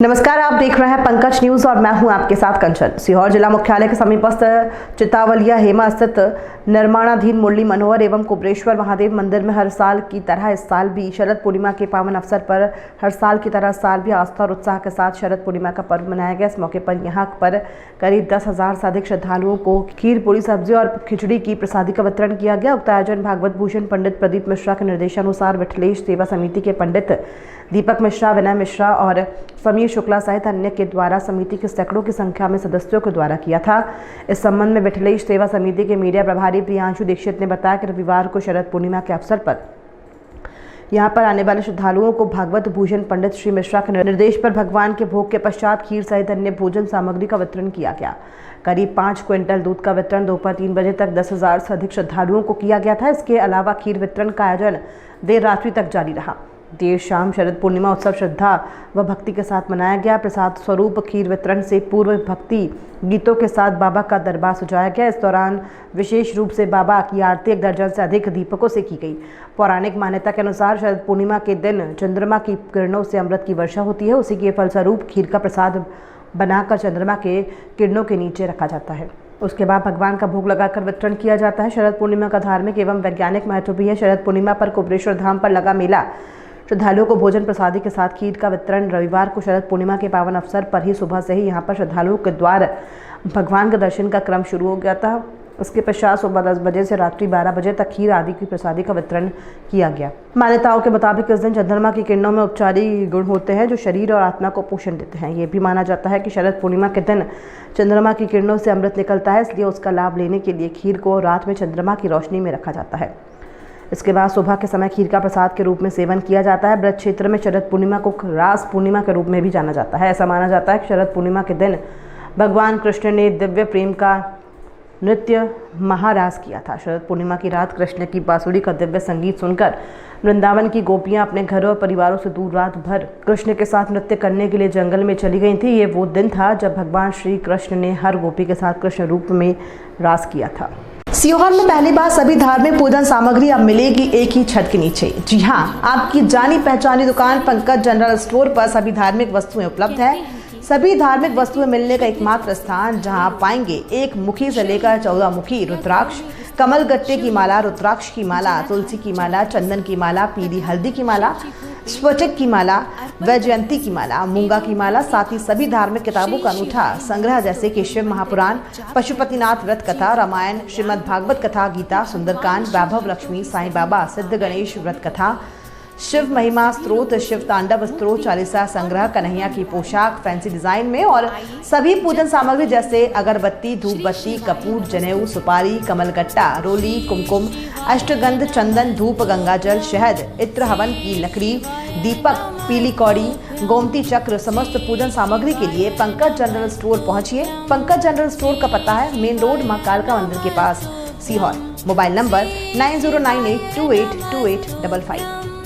नमस्कार, आप देख रहे हैं पंकज न्यूज और मैं हूं आपके साथ कंचन। सीहोर जिला मुख्यालय के समीपस्थ चितावलिया हेमा स्थित निर्माणाधीन मुरली मनोहर एवं कुबरेश्वर महादेव मंदिर में हर साल की तरह इस साल भी शरद पूर्णिमा के पावन अवसर पर हर साल की तरह साल भी आस्था और उत्साह के साथ शरद पूर्णिमा का पर्व मनाया गया। इस मौके पर यहाँ पर करीब 10,000 से अधिक श्रद्धालुओं को खीर, पूरी, सब्जी और खिचड़ी की प्रसादी का वितरण किया गया। उक्त आयोजन भागवत भूषण पंडित प्रदीप मिश्रा के निर्देशानुसार विठलेश सेवा समिति के पंडित दीपक मिश्रा, विनय मिश्रा और समीर शुक्ला सहित अन्य के द्वारा समिति के सैकड़ों की संख्या में सदस्यों के द्वारा किया था। इस संबंध में विठलेश सेवा समिति के मीडिया प्रभारी प्रियांशु दीक्षित ने बताया कि रविवार को शरद पूर्णिमा के अवसर पर यहाँ पर आने वाले श्रद्धालुओं को भागवत भूषण पंडित श्री मिश्रा के निर्देश पर भगवान के भोग के पश्चात खीर सहित अन्य भोजन सामग्री का वितरण किया गया। करीब 5 क्विंटल दूध का वितरण दोपहर 3 बजे तक 10,000 से अधिक श्रद्धालुओं को किया गया था। इसके अलावा खीर वितरण का आयोजन देर रात्रि तक जारी रहा। देर शाम शरद पूर्णिमा उत्सव श्रद्धा व भक्ति के साथ मनाया गया। प्रसाद स्वरूप खीर वितरण से पूर्व भक्ति गीतों के साथ बाबा का दरबार सजाया गया। इस दौरान विशेष रूप से बाबा की आरती 1 दर्जन से अधिक दीपकों से की गई। पौराणिक मान्यता के अनुसार शरद पूर्णिमा के दिन चंद्रमा की किरणों से अमृत की वर्षा होती है। उसी के फलस्वरूप खीर का प्रसाद बनाकर चंद्रमा के किरणों के नीचे रखा जाता है। उसके बाद भगवान का भोग लगाकर वितरण किया जाता है। शरद पूर्णिमा का धार्मिक एवं वैज्ञानिक महत्व भी है। शरद पूर्णिमा पर कुबरेश्वर धाम पर लगा मेला श्रद्धालुओं को भोजन प्रसादी के साथ खीर का वितरण रविवार को शरद पूर्णिमा के पावन अवसर पर ही सुबह से ही यहाँ पर श्रद्धालुओं के द्वार भगवान के दर्शन का क्रम शुरू हो गया था। उसके पश्चात सुबह 10 बजे से रात्रि 12 बजे तक खीर आदि की प्रसादी का वितरण किया गया। मान्यताओं के मुताबिक इस दिन चंद्रमा की किरणों में उपचारी गुण होते हैं जो शरीर और आत्मा को पोषण देते हैं। ये भी माना जाता है कि शरद पूर्णिमा के दिन चंद्रमा की किरणों से अमृत निकलता है, इसलिए उसका लाभ लेने के लिए खीर को रात में चंद्रमा की रोशनी में रखा जाता है। इसके बाद सुबह के समय खीर का प्रसाद के रूप में सेवन किया जाता है। ब्रज क्षेत्र में शरद पूर्णिमा को रास पूर्णिमा के रूप में भी जाना जाता है। ऐसा माना जाता है कि शरद पूर्णिमा के दिन भगवान कृष्ण ने दिव्य प्रेम का नृत्य महारास किया था। शरद पूर्णिमा की रात कृष्ण की बांसुरी का दिव्य संगीत सुनकर वृंदावन की गोपियां अपने घरों और परिवारों से दूर रात भर कृष्ण के साथ नृत्य करने के लिए जंगल में चली गई थी। ये वो दिन था जब भगवान श्री कृष्ण ने हर गोपी के साथ कृष्ण रूप में रास किया था। सीहोर में पहली बार सभी धार्मिक पूजन सामग्री अब मिलेगी एक ही छत के नीचे। जी हाँ, आपकी जानी पहचानी दुकान पंकज जनरल स्टोर पर सभी धार्मिक वस्तुएं उपलब्ध है। सभी धार्मिक वस्तुएं मिलने का एकमात्र स्थान जहां आप पाएंगे 1 मुखी से लेकर 14 मुखी रुद्राक्ष, कमल गट्टे की माला, रुद्राक्ष की माला, तुलसी की माला, चंदन की माला, पीली हल्दी की माला, स्फटिक की माला, वैजयंती की माला, मूंगा की माला, साथ ही सभी धार्मिक किताबों का अनूठा संग्रह जैसे कि शिव महापुराण, पशुपतिनाथ व्रत कथा, रामायण, श्रीमद् भागवत कथा, गीता, सुंदरकांड, वैभव लक्ष्मी, साईं बाबा, सिद्ध गणेश व्रत कथा, शिव महिमा स्त्रोत, शिव तांडव स्त्रोत, चालीसा संग्रह, कन्हैया की पोशाक फैंसी डिजाइन में और सभी पूजन सामग्री जैसे अगरबत्ती, धूप बत्ती, कपूर, जनेऊ, सुपारी, कमलगट्टा, रोली, कुमकुम, अष्टगंध, चंदन, धूप, गंगाजल, शहद, इत्र, हवन की लकड़ी, दीपक, पीली कौड़ी, गोमती चक्र, समस्त पूजन सामग्री के लिए पंकज जनरल स्टोर पहुंचिए। पंकज जनरल स्टोर का पता है मेन रोड मां कालका मंदिर के पास, सीहोर। Mobile number 9098282855।